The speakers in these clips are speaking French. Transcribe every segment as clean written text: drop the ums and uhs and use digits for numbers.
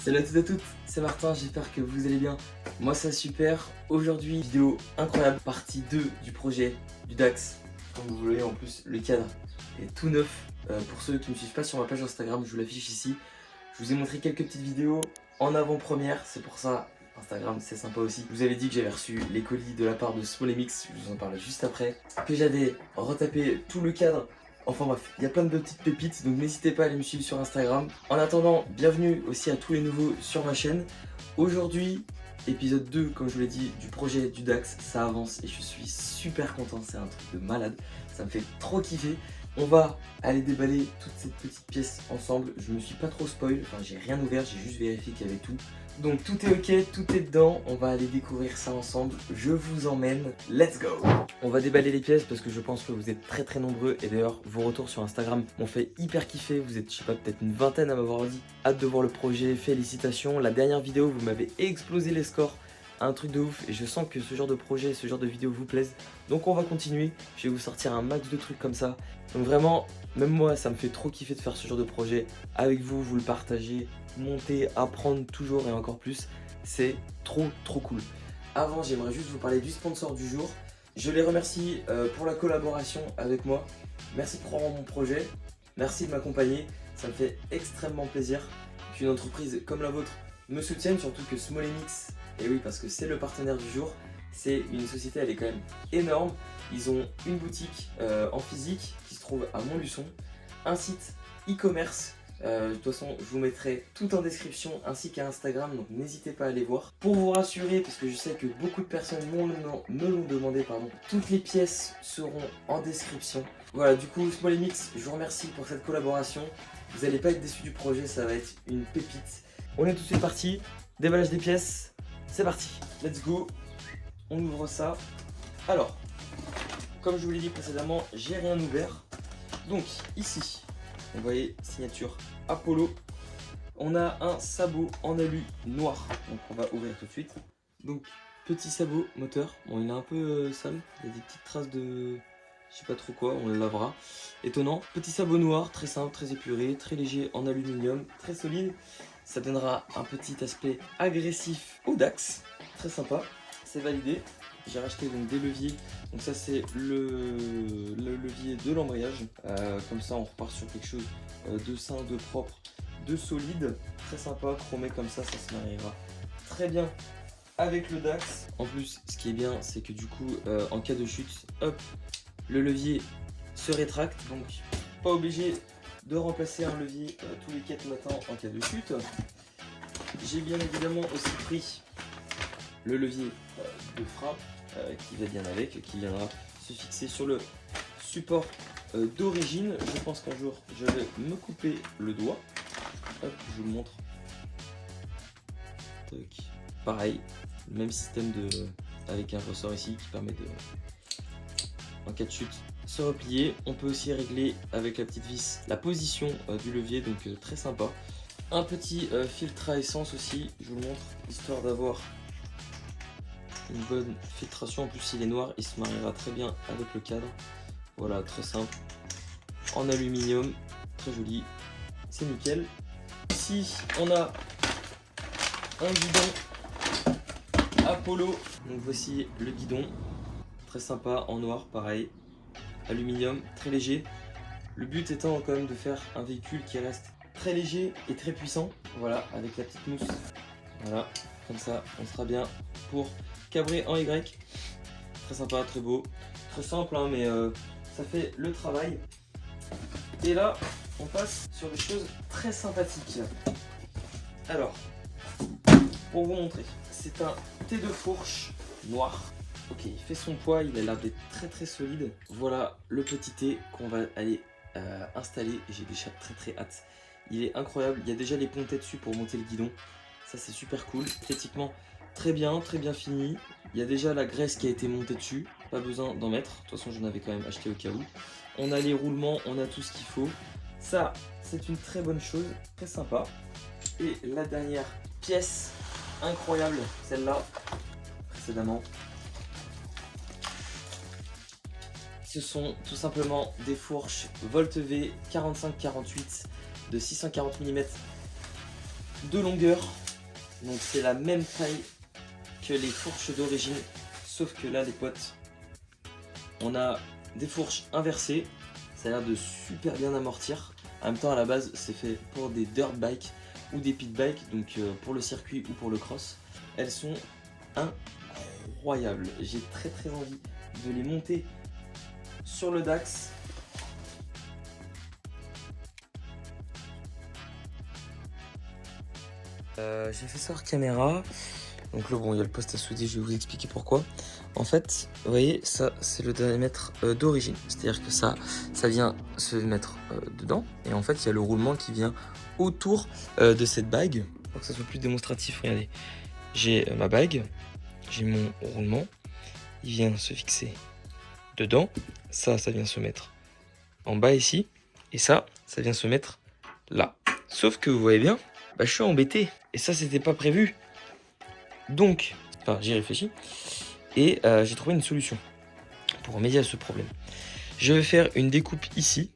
Salut à toutes et à toutes, c'est Martin, j'espère que vous allez bien. Moi ça super. Aujourd'hui, vidéo incroyable, partie 2 du projet du DAX. Comme vous voyez en plus, le cadre est tout neuf. Pour ceux qui ne me suivent pas sur ma page Instagram, je vous l'affiche ici. Je vous ai montré quelques petites vidéos en avant-première, c'est pour ça Instagram c'est sympa aussi. Je vous avais dit que j'avais reçu les colis de la part de Smolemix, je vous en parle juste après. Que j'avais retapé tout le cadre. Enfin bref, il y a plein de petites pépites, donc n'hésitez pas à aller me suivre sur Instagram. En attendant, bienvenue aussi à tous les nouveaux sur ma chaîne. Aujourd'hui, épisode 2, comme je vous l'ai dit, du projet du DAX, ça avance et je suis super content, c'est un truc de malade. Ça me fait trop kiffer. On va aller déballer toutes ces petites pièces ensemble. Je me suis pas trop spoil, enfin j'ai rien ouvert, j'ai juste vérifié qu'il y avait tout. Donc tout est ok, tout est dedans, on va aller découvrir ça ensemble. Je vous emmène, let's go! On va déballer les pièces parce que je pense que vous êtes très nombreux et d'ailleurs vos retours sur Instagram m'ont fait hyper kiffer. Vous êtes, je sais pas, peut-être une vingtaine à m'avoir dit. Hâte de voir le projet, félicitations. La dernière vidéo, vous m'avez explosé les scores. Un truc de ouf et je sens que ce genre de projet, ce genre de vidéo vous plaise. Donc on va continuer, je vais vous sortir un max de trucs comme ça. Donc vraiment, même moi ça me fait trop kiffer de faire ce genre de projet. Avec vous, vous le partagez, monter, apprendre toujours et encore plus. C'est trop cool. Avant, j'aimerais juste vous parler du sponsor du jour. Je les remercie pour la collaboration avec moi. Merci pour croire en mon projet. Merci de m'accompagner. Ça me fait extrêmement plaisir qu'une entreprise comme la vôtre me soutienne, surtout que Smolemix, et oui parce que c'est le partenaire du jour, c'est une société, elle est quand même énorme. Ils ont une boutique en physique qui se trouve à Montluçon, un site e-commerce. De toute façon, je vous mettrai tout en description ainsi qu'à Instagram, donc n'hésitez pas à aller voir. Pour vous rassurer, parce que je sais que beaucoup de personnes me l'ont demandé, toutes les pièces seront en description. Voilà, du coup, Smolemix, je vous remercie pour cette collaboration. Vous n'allez pas être déçus du projet, ça va être une pépite. On est tout de suite parti, déballage des pièces, c'est parti. Let's go, on ouvre ça. Alors, comme je vous l'ai dit précédemment, j'ai rien ouvert. Donc, ici, vous voyez, signature Apollo. On a un sabot en alu noir. Donc on va ouvrir tout de suite. Donc petit sabot moteur. Bon, il est un peu sale. Il y a des petites traces de... je sais pas trop quoi, on le lavera. Étonnant. Petit sabot noir, très simple, très épuré, très léger en aluminium, très solide. Ça donnera un petit aspect agressif au DAX. Très sympa. C'est validé. J'ai racheté donc des leviers, donc ça c'est le levier de l'embrayage, comme ça on repart sur quelque chose de sain, de propre, de solide, très sympa, chromé comme ça se mariera très bien avec le DAX. En plus ce qui est bien c'est que du coup en cas de chute, hop, le levier se rétracte, donc pas obligé de remplacer un levier tous les 4 matins en cas de chute. J'ai bien évidemment aussi pris le levier de frappe qui va bien avec, qui viendra se fixer sur le support d'origine. Je pense qu'un jour je vais me couper le doigt. Hop, je vous le montre. Tac. Pareil, même système avec un ressort ici qui permet de, en cas de chute, se replier. On peut aussi régler avec la petite vis la position du levier, donc très sympa. Un petit filtre à essence aussi, je vous le montre, histoire d'avoir une bonne filtration. En plus s'il est noir, il se mariera très bien avec le cadre. Voilà, très simple, en aluminium, très joli, c'est nickel. Ici on a un guidon Apollo, donc voici le guidon, très sympa, en noir, pareil, aluminium, très léger. Le but étant quand même de faire un véhicule qui reste très léger et très puissant. Voilà, avec la petite mousse, voilà, comme ça on sera bien pour cabré en Y. Très sympa, très beau, très simple hein, mais ça fait le travail. Et là on passe sur des choses très sympathiques. Alors, pour vous montrer, c'est un thé de fourche noir. Ok, il fait son poids, il a l'air d'être très solide. Voilà le petit thé qu'on va aller installer. J'ai déjà très hâte. Il est incroyable, il y a déjà les pontets dessus pour monter le guidon. Ça c'est super cool, esthétiquement très bien fini. Il y a déjà la graisse qui a été montée dessus, pas besoin d'en mettre. De toute façon j'en avais quand même acheté au cas où. On a les roulements, on a tout ce qu'il faut. Ça c'est une très bonne chose, très sympa. Et la dernière pièce incroyable, celle-là, précédemment. Ce sont tout simplement des fourches Volt V 45-48 de 640 mm de longueur. Donc c'est la même taille que les fourches d'origine. Sauf que là les potes, on a des fourches inversées. Ça a l'air de super bien amortir. En même temps à la base c'est fait pour des dirt bikes ou des pit bikes. Donc pour le circuit ou pour le cross. Elles sont incroyables. J'ai très envie de les monter sur le Dax. J'ai fait ça hors caméra. Donc là, bon, il y a le poste à souder, je vais vous expliquer pourquoi. En fait, vous voyez, ça, c'est le diamètre d'origine. C'est-à-dire que ça vient se mettre dedans. Et en fait, il y a le roulement qui vient autour de cette bague. Pour que ça soit plus démonstratif, regardez. J'ai ma bague, j'ai mon roulement. Il vient se fixer dedans. Ça vient se mettre en bas ici. Et ça vient se mettre là. Sauf que vous voyez bien, bah, je suis embêté. Et ça, c'était pas prévu. Donc, enfin, j'y réfléchis. Et j'ai trouvé une solution pour remédier à ce problème. Je vais faire une découpe ici.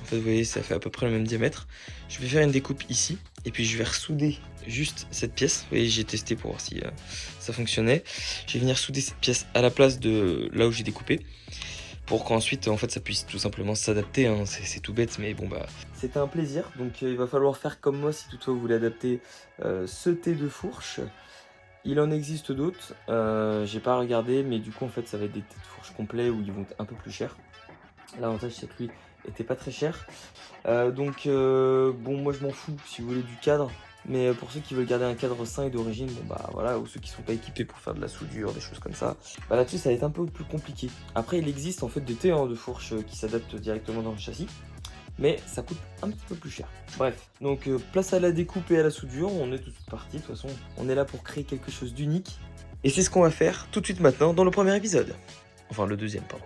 En fait, vous voyez, ça fait à peu près le même diamètre. Je vais faire une découpe ici. Et puis, je vais ressouder juste cette pièce. Vous voyez, j'ai testé pour voir si ça fonctionnait. Je vais venir souder cette pièce à la place de là où j'ai découpé. Pour qu'ensuite, en fait, ça puisse tout simplement s'adapter. Hein. C'est tout bête, mais bon, bah... C'était un plaisir. Donc, il va falloir faire comme moi si toutefois vous voulez adapter ce thé de fourche. Il en existe d'autres, j'ai pas regardé, mais du coup en fait ça va être des têtes de fourche complets où ils vont être un peu plus chers. L'avantage c'est que lui était pas très cher. Bon, moi je m'en fous si vous voulez du cadre, mais pour ceux qui veulent garder un cadre sain et d'origine, bon bah voilà, ou ceux qui sont pas équipés pour faire de la soudure, des choses comme ça, bah là-dessus ça va être un peu plus compliqué. Après il existe en fait des thés de fourche qui s'adaptent directement dans le châssis. Mais ça coûte un petit peu plus cher. Bref, donc place à la découpe et à la soudure, on est tout de suite parti. De toute façon, on est là pour créer quelque chose d'unique. Et c'est ce qu'on va faire tout de suite maintenant dans le premier épisode. Enfin, le deuxième, pardon.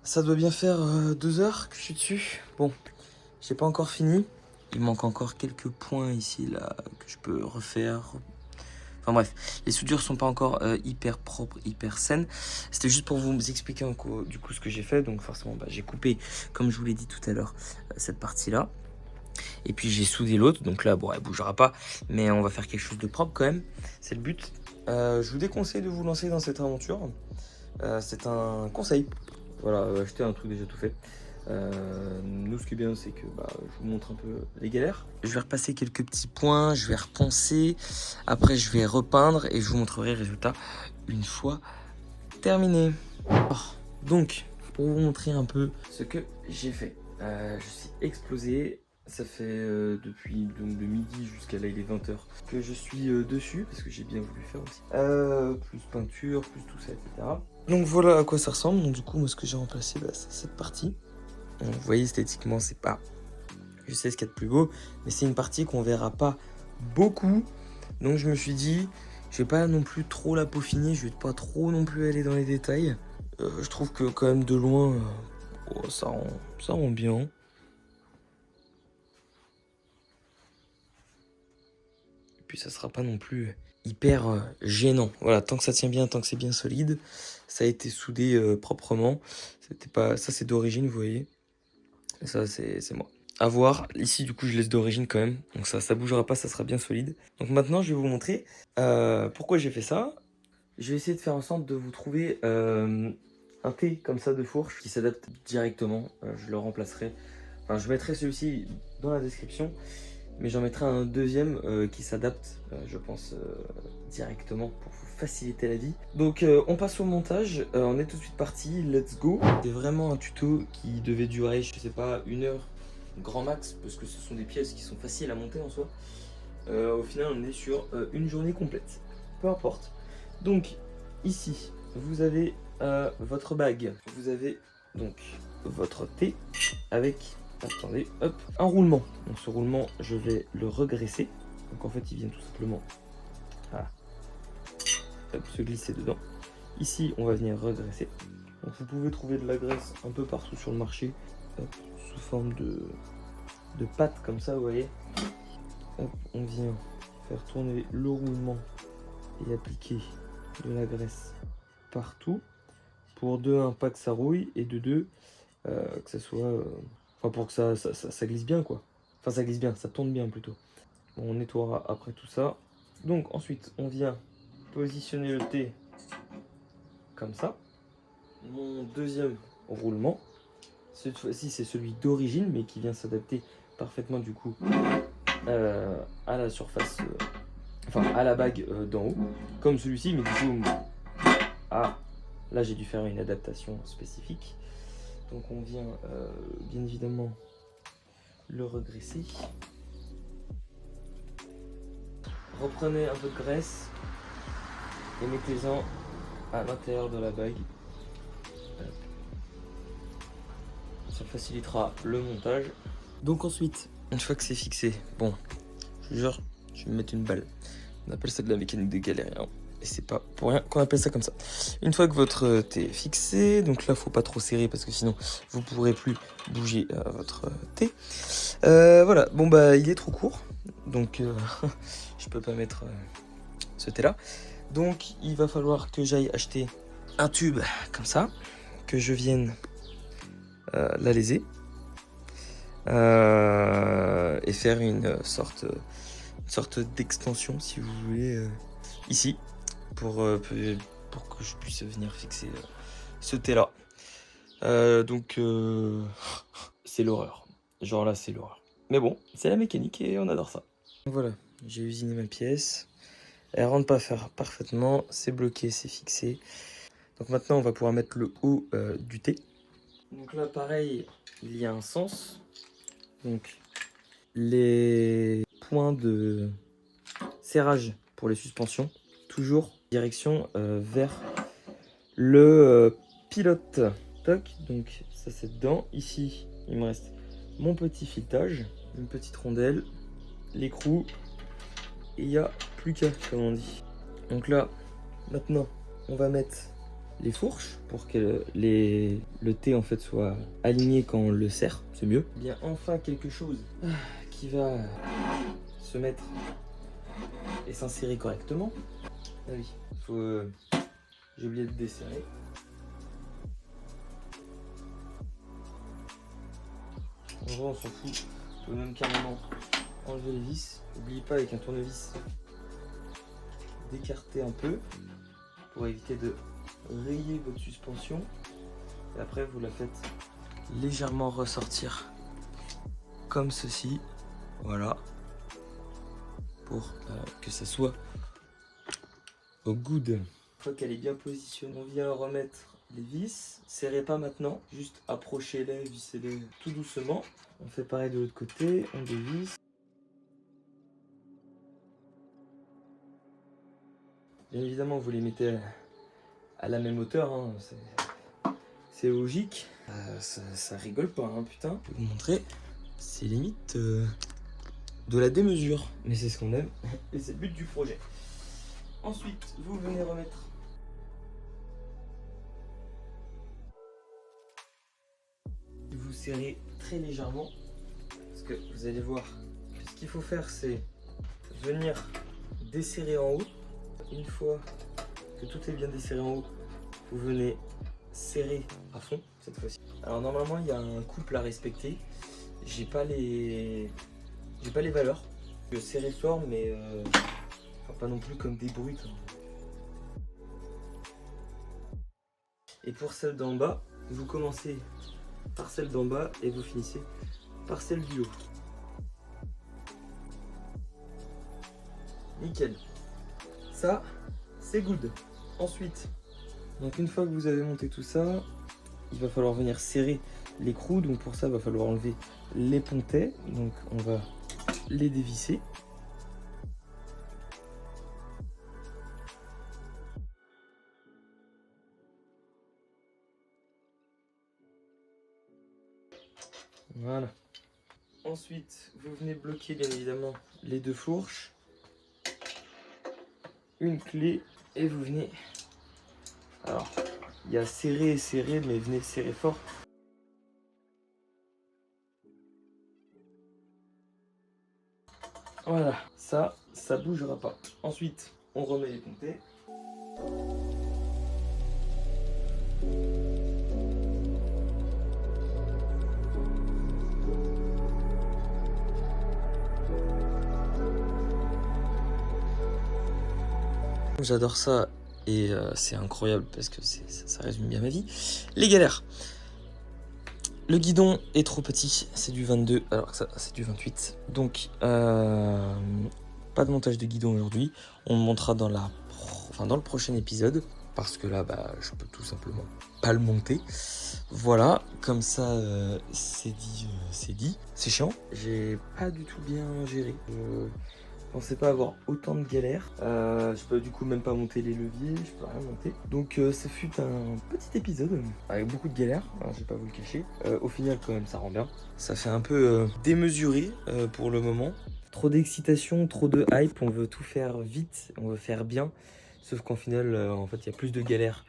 Ça doit bien faire 2 heures que je suis dessus. Bon, j'ai pas encore fini. Il manque encore quelques points ici, là, que je peux refaire. Enfin bref, les soudures sont pas encore hyper propres, hyper saines. C'était juste pour vous expliquer du coup ce que j'ai fait. Donc forcément, bah, j'ai coupé, comme je vous l'ai dit tout à l'heure, cette partie-là. Et puis j'ai soudé l'autre. Donc là, bon, elle bougera pas. Mais on va faire quelque chose de propre quand même. C'est le but. Je vous déconseille de vous lancer dans cette aventure. C'est un conseil. Voilà, acheter un truc déjà tout fait. Nous, ce qui est bien, c'est que je vous montre un peu les galères. Je vais repasser quelques petits points, je vais reponcer. Après, je vais repeindre et je vous montrerai le résultat une fois terminé. Donc, pour vous montrer un peu ce que j'ai fait. Je suis explosé. Ça fait depuis donc, de midi jusqu'à là, il est 20h que je suis dessus, parce que j'ai bien voulu faire aussi. Plus peinture, plus tout ça, etc. Donc voilà à quoi ça ressemble. Donc du coup, moi ce que j'ai remplacé, c'est cette partie. Donc, vous voyez, esthétiquement, c'est pas... Je sais ce qu'il y a de plus beau, mais c'est une partie qu'on verra pas beaucoup. Donc je me suis dit, je vais pas non plus trop la peaufiner, je vais pas trop non plus aller dans les détails. Je trouve que quand même de loin, ça rend bien. Puis ça sera pas non plus hyper gênant. Voilà, tant que ça tient bien, tant que c'est bien solide, ça a été soudé proprement. C'était pas, ça c'est d'origine, vous voyez. Et ça c'est moi. À voir. Ici du coup je laisse d'origine quand même. Donc ça bougera pas, ça sera bien solide. Donc maintenant je vais vous montrer pourquoi j'ai fait ça. Je vais essayer de faire en sorte de vous trouver un thé comme ça de fourche qui s'adapte directement. Je le remplacerai. Enfin je mettrai celui-ci dans la description. mais j'en mettrai un deuxième qui s'adapte, je pense, directement pour vous faciliter la vie. Donc on passe au montage, on est tout de suite parti, let's go. C'est vraiment un tuto qui devait durer, je sais pas, 1 heure grand max, parce que ce sont des pièces qui sont faciles à monter en soi. Au final on est sur une journée complète, peu importe. Donc ici vous avez votre bague, vous avez donc votre thé avec, attendez, hop, un roulement. Donc ce roulement je vais le regresser, donc en fait il vient tout simplement hop, se glisser dedans. Ici on va venir regresser, donc vous pouvez trouver de la graisse un peu partout sur le marché, hop, sous forme de pâte comme ça, vous voyez. Hop, on vient faire tourner le roulement et appliquer de la graisse partout pour de 1 pas que ça rouille et de 2 que ça soit enfin pour que ça glisse bien quoi, enfin ça glisse bien, ça tourne bien plutôt. Bon, on nettoiera après tout ça. Donc ensuite on vient positionner le thé comme ça. Mon deuxième roulement, cette fois-ci c'est celui d'origine mais qui vient s'adapter parfaitement du coup à la surface, enfin à la bague d'en haut, comme celui-ci, mais du coup, là j'ai dû faire une adaptation spécifique. Donc on vient bien évidemment le regresser. Reprenez un peu de graisse et mettez-en à l'intérieur de la bague. Ça facilitera le montage. Donc ensuite, une fois que c'est fixé, bon, je vous jure, je vais me mettre une balle. On appelle ça de la mécanique de galérien. Et c'est pas pour rien qu'on appelle ça comme ça. Une fois que votre thé est fixé, donc là faut pas trop serrer parce que sinon vous pourrez plus bouger votre thé. Voilà, bon bah il est trop court, donc je peux pas mettre ce thé là. Donc il va falloir que j'aille acheter un tube comme ça, que je vienne l'aléser et faire une sorte d'extension si vous voulez ici pour que je puisse venir fixer ce thé là. Donc c'est l'horreur, genre là c'est l'horreur, mais bon c'est la mécanique et on adore ça. Donc voilà, j'ai usiné ma pièce, elle rentre pas faire parfaitement, c'est bloqué, c'est fixé. Donc maintenant on va pouvoir mettre le haut du thé. Donc là pareil, il y a un sens, donc les points de serrage pour les suspensions, toujours direction vers le pilote. Toc, donc ça c'est dedans. Ici il me reste mon petit filetage, une petite rondelle, l'écrou, et il n'y a plus qu'à, comme on dit. Donc là maintenant on va mettre les fourches pour que le thé en fait soit aligné quand on le serre, c'est mieux. Bien enfin quelque chose qui va se mettre et s'insérer correctement. Ah oui, faut j'ai oublié de desserrer. En vrai on s'en fout, on peut même carrément enlever les vis. N'oubliez pas avec un tournevis d'écarter un peu pour éviter de rayer votre suspension. Et après vous la faites légèrement ressortir comme ceci, voilà, pour que ça soit au good. Une fois qu'elle est bien positionnée, on vient remettre les vis. Serrez pas maintenant, juste approchez-les, vissez-les tout doucement. On fait pareil de l'autre côté, on dévisse. Bien évidemment, vous les mettez à la même hauteur, hein. C'est logique. Ça rigole pas, hein, putain. Je vais vous montrer, c'est limite de la démesure. Mais c'est ce qu'on aime et c'est le but du projet. Ensuite, vous venez remettre vous serrez très légèrement parce que vous allez voir que ce qu'il faut faire c'est venir desserrer en haut. Une fois que tout est bien desserré en haut, vous venez serrer à fond cette fois-ci. Alors normalement il y a un couple à respecter, j'ai pas les valeurs. Je serrer fort mais enfin, pas non plus comme des brutes, hein. Et pour celle d'en bas, vous commencez par celle d'en bas et vous finissez par celle du haut. nickel. Ça, c'est good. Ensuite, donc une fois que vous avez monté tout ça, il va falloir venir serrer l'écrou. Donc pour ça, il va falloir enlever les pontets. Donc on va les dévisser. Voilà. Ensuite, vous venez bloquer bien évidemment les deux fourches. Une clé et vous venez... Alors, il y a serrer et serrer, mais venez serrer fort. Voilà, ça bougera pas. Ensuite, on remet les pontets. J'adore ça et c'est incroyable parce que ça résume bien ma vie. Les galères. Le guidon est trop petit, c'est du 22 alors que ça c'est du 28. Donc pas de montage de guidon aujourd'hui. On le montrera dans le prochain épisode parce que là je peux tout simplement pas le monter. Voilà, comme ça c'est dit. C'est chiant. J'ai pas du tout bien géré. Je pensais pas avoir autant de galères. Je peux du coup même pas monter les leviers, je peux rien monter. Donc ça fut un petit épisode avec beaucoup de galères, hein, je vais pas vous le cacher. Au final quand même ça rend bien. Ça fait un peu démesuré pour le moment. Trop d'excitation, trop de hype, on veut tout faire vite, on veut faire bien. Sauf qu'en final en fait il y a plus de galères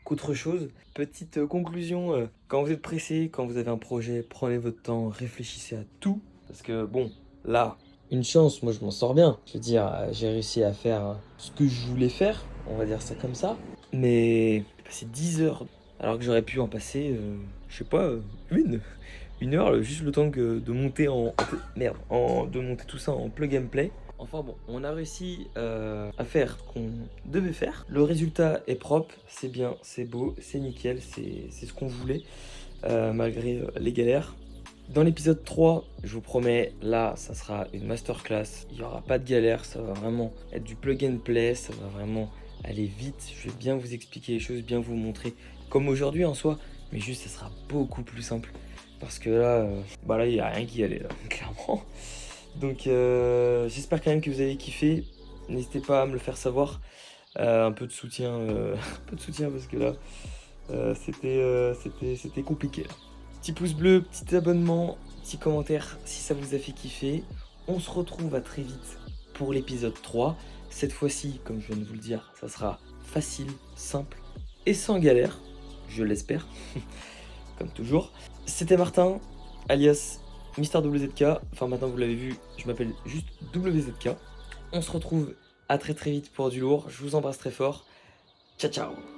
qu'autre chose. Petite conclusion, quand vous êtes pressé, quand vous avez un projet, prenez votre temps, réfléchissez à tout. Parce que bon, là... Une chance, moi je m'en sors bien. Je veux dire, j'ai réussi à faire ce que je voulais faire, on va dire ça comme ça. Mais j'ai passé 10 heures, alors que j'aurais pu en passer, je sais pas, une heure, juste le temps que de monter de monter tout ça en plug and play. Enfin bon, on a réussi à faire ce qu'on devait faire. Le résultat est propre, c'est bien, c'est beau, c'est nickel, c'est ce qu'on voulait, malgré les galères. Dans l'épisode 3, je vous promets, là, ça sera une masterclass. Il n'y aura pas de galère, ça va vraiment être du plug and play, ça va vraiment aller vite. Je vais bien vous expliquer les choses, bien vous montrer, comme aujourd'hui en soi, mais juste, ça sera beaucoup plus simple. Parce que là, il n'y a rien qui y allait, là, clairement. Donc, j'espère quand même que vous avez kiffé. N'hésitez pas à me le faire savoir. Un peu de soutien, parce que là, c'était compliqué, là. Petit pouce bleu, petit abonnement, petit commentaire si ça vous a fait kiffer. On se retrouve à très vite pour l'épisode 3. Cette fois-ci, comme je viens de vous le dire, ça sera facile, simple et sans galère. Je l'espère, comme toujours. C'était Martin, alias Mister WZK. Enfin maintenant vous l'avez vu, je m'appelle juste WZK. On se retrouve à très vite pour du lourd. Je vous embrasse très fort. Ciao ciao.